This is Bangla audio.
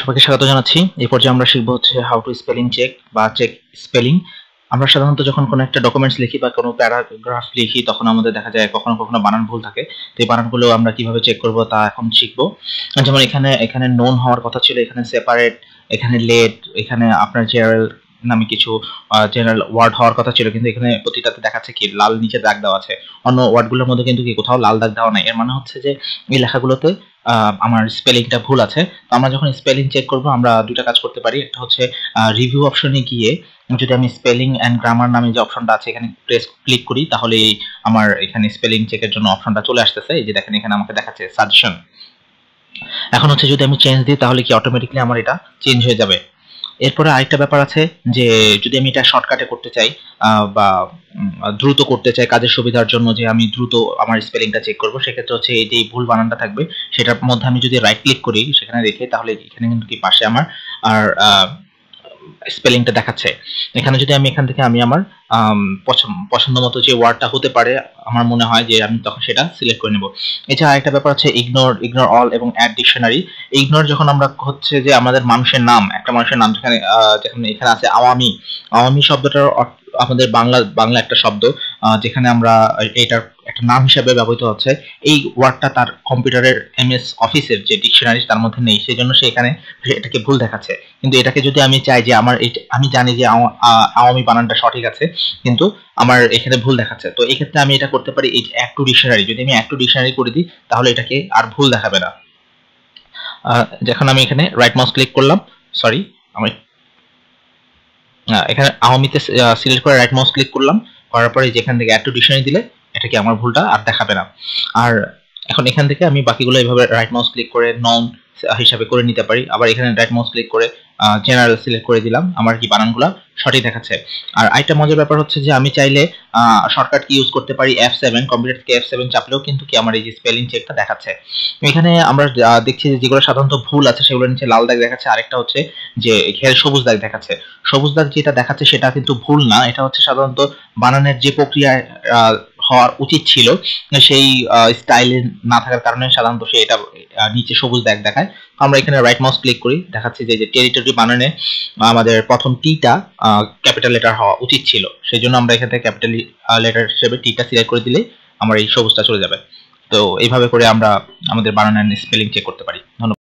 সবাইকে স্বাগত জানাচ্ছি। এই পর্যায়ে আমরা শিখব হচ্ছে হাউ টু স্পেলিং চেক বা চেক স্পেলিং। আমরা সাধারণত যখন কোনো একটা ডকুমেন্টস লিখি বা কোনো প্যারাগ্রাফ লিখি তখন আমাদের দেখা যায় কখনো কখনো বানান ভুল থাকে। তো এই বানানগুলো আমরা কিভাবে চেক করব তা এখন শিখব। যেমন এখানে নোন হওয়ার কথা ছিল, এখানে সেপারেট, এখানে লেট, এখানে আপনার জেনারেল নামে কিছু জেনারেল ওয়ার্ড হওয়ার কথা ছিল, কিন্তু এখানে প্রতিটাতে দেখাচ্ছে কি লাল নিচে দাগ দেওয়া আছে। অন্য ওয়ার্ডগুলোর মধ্যে কিন্তু কি কোথাও লাল দাগ দেওয়া নাই। এর মানে হচ্ছে যে এই লেখাগুলোতে আমার স্পেলিংটা ভুল আছে। তো আমরা যখন স্পেলিং চেক করব আমরা দুটো কাজ করতে পারি। একটা হচ্ছে রিভিউ অপশনে গিয়ে যদি আমি স্পেলিং এন্ড গ্রামার নামে যে অপশনটা আছে এখানে ক্লিক করি, তাহলে আমার এখানে স্পেলিং চেকের জন্য অপশনটা চলে আসতেছে। এই যে দেখেন এখানে আমাকে দেখাচ্ছে সাজেশন। এখন হচ্ছে যদি আমি চেঞ্জ দিই তাহলে কি অটোমেটিক্যালি আমার এটা চেঞ্জ হয়ে যাবে। এরপরে আরেকটা ব্যাপার আছে যে যদি আমি এটা শর্টকাটে করতে চাই বা দ্রুত করতে চাই কাজের সুবিধার জন্য, যে আমি দ্রুত আমার স্পেলিংটা চেক করব, সেক্ষেত্রে হচ্ছে এই যে ভুল বানানটা থাকবে সেটার মধ্যে আমি যদি রাইট ক্লিক করি সেখানে রেখে, তাহলে এখানে কিন্তু কি পাশে আমার আর স্পেলিংটা দেখাচ্ছে। এখানে যদি আমি এখান থেকে আমি আমার পছন্দ মতো যে ওয়ার্ডটা হতে পারে আমার মনে হয় যে আমি তখন সেটা সিলেক্ট করে নেব। এছাড়া আরেকটা ব্যাপার হচ্ছে ইগনোর অল এবং অ্যাড ডিকশনারি। ইগনোর যখন আমরা হচ্ছে যে আমাদের মানুষের নাম, একটা মানুষের নাম যেখানে এখানে আছে আওয়ামী শব্দটার আমাদের বাংলা একটা শব্দ, যেখানে আমরা এটার একটা নাম হিসাবে ব্যবহৃত হচ্ছে, এই ওয়ার্ডটা তার কম্পিউটারের এমএস অফিসের যে ডিকশনারি তার মধ্যে নেই, সেই জন্য সে এখানে এটাকে ভুল দেখাচ্ছে। কিন্তু এটাকে যদি আমি চাই যে আমি জানি যে আওয়ামী বানানটা সঠিক আছে, কিন্তু আমার এখানে ভুল দেখাচ্ছে, তো এই ক্ষেত্রে আমি এটা করতে পারি এই অ্যাড টু ডিকশনারি। যদি আমি অ্যাড টু ডিকশনারি করে দিই তাহলে এটাকে আর ভুল দেখাবে না। যখন আমি এখানে রাইট মাউস ক্লিক করলাম, সরি আমি এখানে আওয়ামীতে সিলেক্ট করে রাইট মাউস ক্লিক করলাম, করার পরে যেখান থেকে অ্যাড টু ডিকশনারি দিলে এটাকে আমার ভুলটা আর দেখাবে না। আর এখন এখান থেকে আমি বাকিগুলো এইভাবে রাইট মাউস ক্লিক করে নন হিসাবে করে নিতে পারি। আবার এখানে রাইট মাউস ক্লিক করে জেনারেল সিলেক্ট করে দিলাম, আমার কি বানানগুলো সঠিক দেখাচ্ছে। আর আরেকটা মজার ব্যাপার হচ্ছে যে আমি চাইলে শর্টকাট কি ইউজ করতে পারি, F7, কম্পিউটার থেকে F7 চাপলেও কিন্তু কি আমার এই যে স্পেলিং চেকটা দেখাচ্ছে। এখানে আমরা দেখছি যে যেগুলো সাধারণত ভুল আছে সেগুলো নিচে লাল দাগ দেখাচ্ছে, আরেকটা হচ্ছে যে এখানে সবুজ দাগ দেখাচ্ছে। সবুজ দাগ যেটা দেখাচ্ছে সেটা কিন্তু ভুল না, এটা হচ্ছে সাধারণত বানানের যে প্রক্রিয়ায় হওয়ার উচিত ছিল সেই স্টাইলে না থাকার কারণে সাধারণত সে এটা নিচে সবুজ দাগ দেখায়। আমরা এখানে রাইট মাউস ক্লিক করি, দেখাচ্ছে যে টেরিটরি বানানে আমাদের প্রথম টিটা ক্যাপিটাল লেটার হওয়া উচিত ছিল, সেই জন্য আমরা এখান থেকে ক্যাপিটাল লেটার হিসেবে টিটা সিলেক্ট করে দিলে আমার এই সবুজটা চলে যাবে। তো এইভাবে করে আমরা আমাদের বানানের স্পেলিং চেক করতে পারি। ধন্যবাদ।